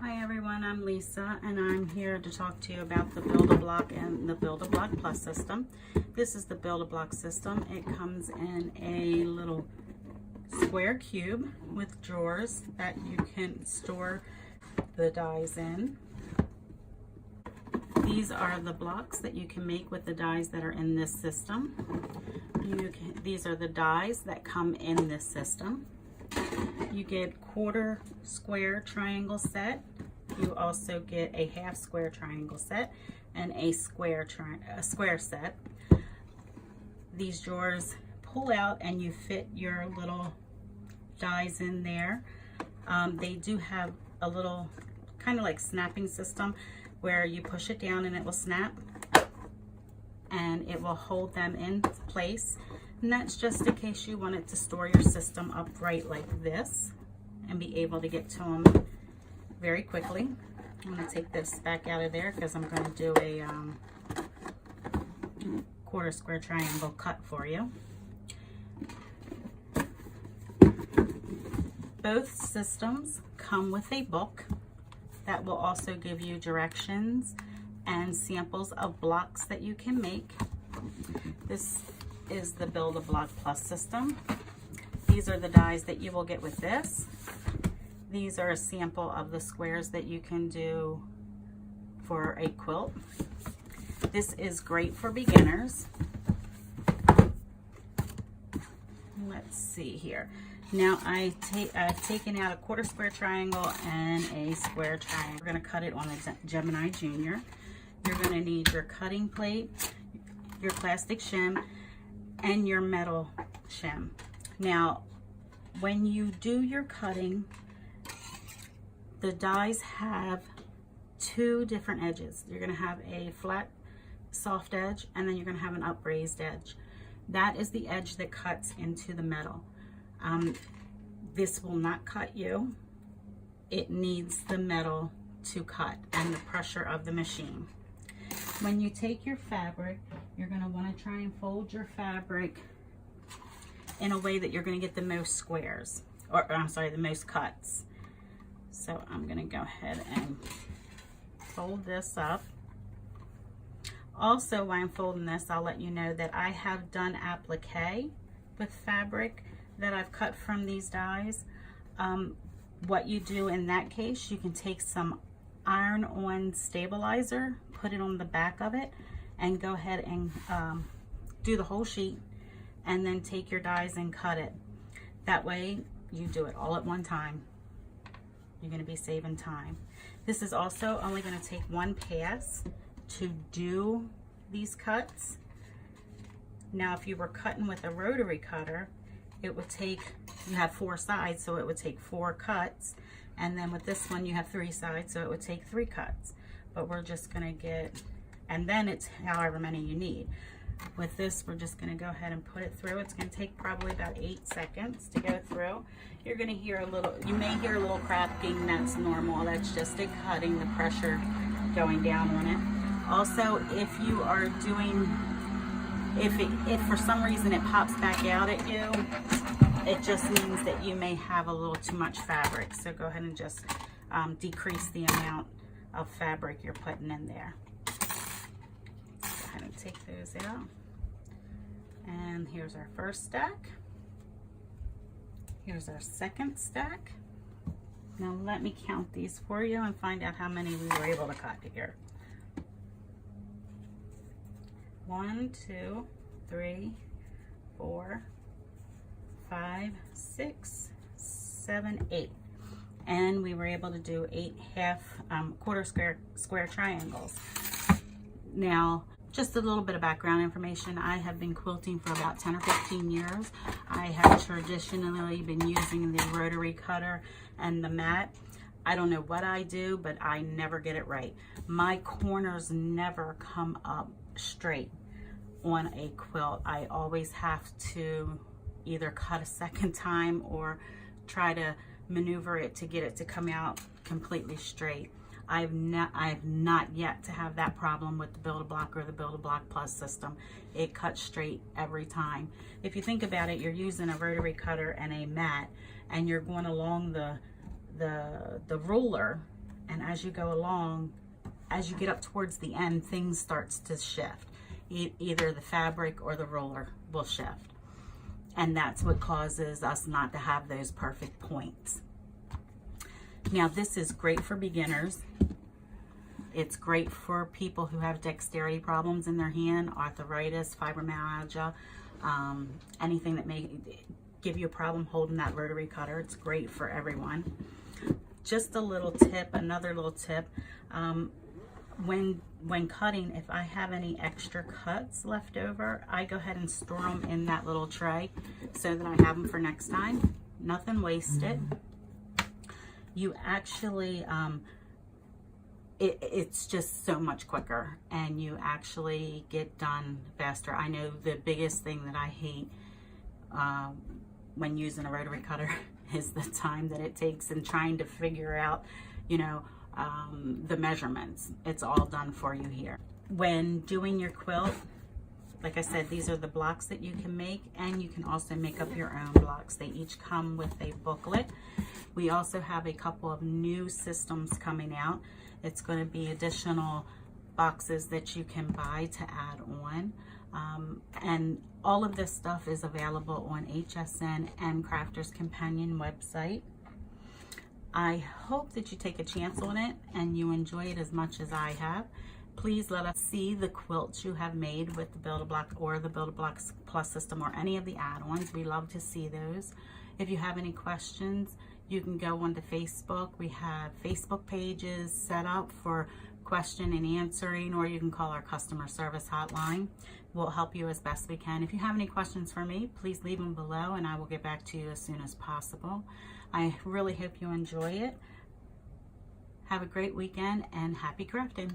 Hi everyone, I'm Lisa and I'm here to talk to you about the Build-A-Block and the Build-A-Block Plus system. This is the Build-A-Block system. It comes in a little square cube with drawers that you can store the dies in. These are the blocks that you can make with the dies that are in this system. These are the dies that come in this system. You get quarter square triangle set. You also get a half square triangle set and a square set. These drawers pull out and you fit your little dies in there. They do have a little kind of like snapping system where you push it down and it will snap and it will hold them in place. And that's just in case you wanted to store your system upright like this and be able to get to them very quickly. I'm going to take this back out of there because I'm going to do a quarter square triangle cut for you. Both systems come with a book that will also give you directions and samples of blocks that you can make. This is the Build-A-Block Plus system. These are the dies that you will get with this. These are a sample of the squares that you can do for a quilt. This is great for beginners. Let's see here. Now I've taken out a quarter square triangle and a square triangle. We're going to cut it on a Gemini Junior. You're going to need your cutting plate, your plastic shim, and your metal shim. Now, when you do your cutting, the dies have two different edges. You're going to have a flat, soft edge, and then you're going to have an upraised edge. That is the edge that cuts into the metal. This will not cut you. It needs the metal to cut and the pressure of the machine. When you take your fabric, you're going to want to try and fold your fabric in a way that you're going to get the most squares, or I'm sorry, the most cuts. So I'm going to go ahead and fold this up. Also, while I'm folding this, I'll let you know that I have done applique with fabric that I've cut from these dies. What you do in that case, you can take some iron-on stabilizer, put it on the back of it, and go ahead and do the whole sheet, and then take your dies and cut it. That way, you do it all at one time. You're going to be saving time. This is also only going to take one pass to do these cuts. Now, if you were cutting with a rotary cutter, it would take, you have 4 sides, so it would take 4 cuts. And then with this one, you have 3 sides, so it would take 3 cuts. But we're just going to get, and then it's however many you need. With this, we're just going to go ahead and put it through. It's going to take probably about 8 seconds to go through. You're going to hear a little, you may hear a little cracking. That's normal. That's just it cutting, the pressure going down on it. Also, if you are doing, if for some reason it pops back out at you, it just means that you may have a little too much fabric. So go ahead and just decrease the amount of fabric you're putting in there. Go ahead and take those out. And here's our first stack. Here's our second stack. Now let me count these for you and find out how many we were able to cut here. 1, 2, 3, 4, 5, 6, 7, 8. And we were able to do 8 quarter square triangles. Now, just a little bit of background information. I have been quilting for about 10 or 15 years. I have traditionally been using the rotary cutter and the mat. I don't know what I do, but I never get it right. My corners never come up straight on a quilt. I always have to either cut a second time or try to maneuver it to get it to come out completely straight. I've not yet to have that problem with the Build-A-Block or the Build-A-Block Plus system. It cuts straight every time. If you think about it, you're using a rotary cutter and a mat, and you're going along the ruler And as you go along, as you get up towards the end, things starts to shift. Either the fabric or the roller will shift. And that's what causes us not to have those perfect points. Now this is great for beginners. It's great for people who have dexterity problems in their hand, arthritis, fibromyalgia, anything that may give you a problem holding that rotary cutter. It's great for everyone. Just a little tip, another little tip. When cutting, if I have any extra cuts left over, I go ahead and store them in that little tray so that I have them for next time. Nothing wasted. You actually, it's just so much quicker, and you actually get done faster. I know the biggest thing that I hate when using a rotary cutter is the time that it takes and trying to figure out, you know, the measurements. It's all done for you here. When doing your quilt, like I said, these are the blocks that you can make, and you can also make up your own blocks. They each come with a booklet. We also have a couple of new systems coming out. It's going to be additional boxes that you can buy to add on. And all of this stuff is available on HSN and Crafters Companion website. I hope that you take a chance on it and you enjoy it as much as I have. Please let us see the quilts you have made with the Build-A-Block or the Build-A-Block Plus system or any of the add-ons. We love to see those. If you have any questions, you can go onto Facebook. We have Facebook pages set up for question and answering, or you can call our customer service hotline. We'll help you as best we can. If you have any questions for me, please leave them below and I will get back to you as soon as possible. I really hope you enjoy it. Have a great weekend and happy crafting.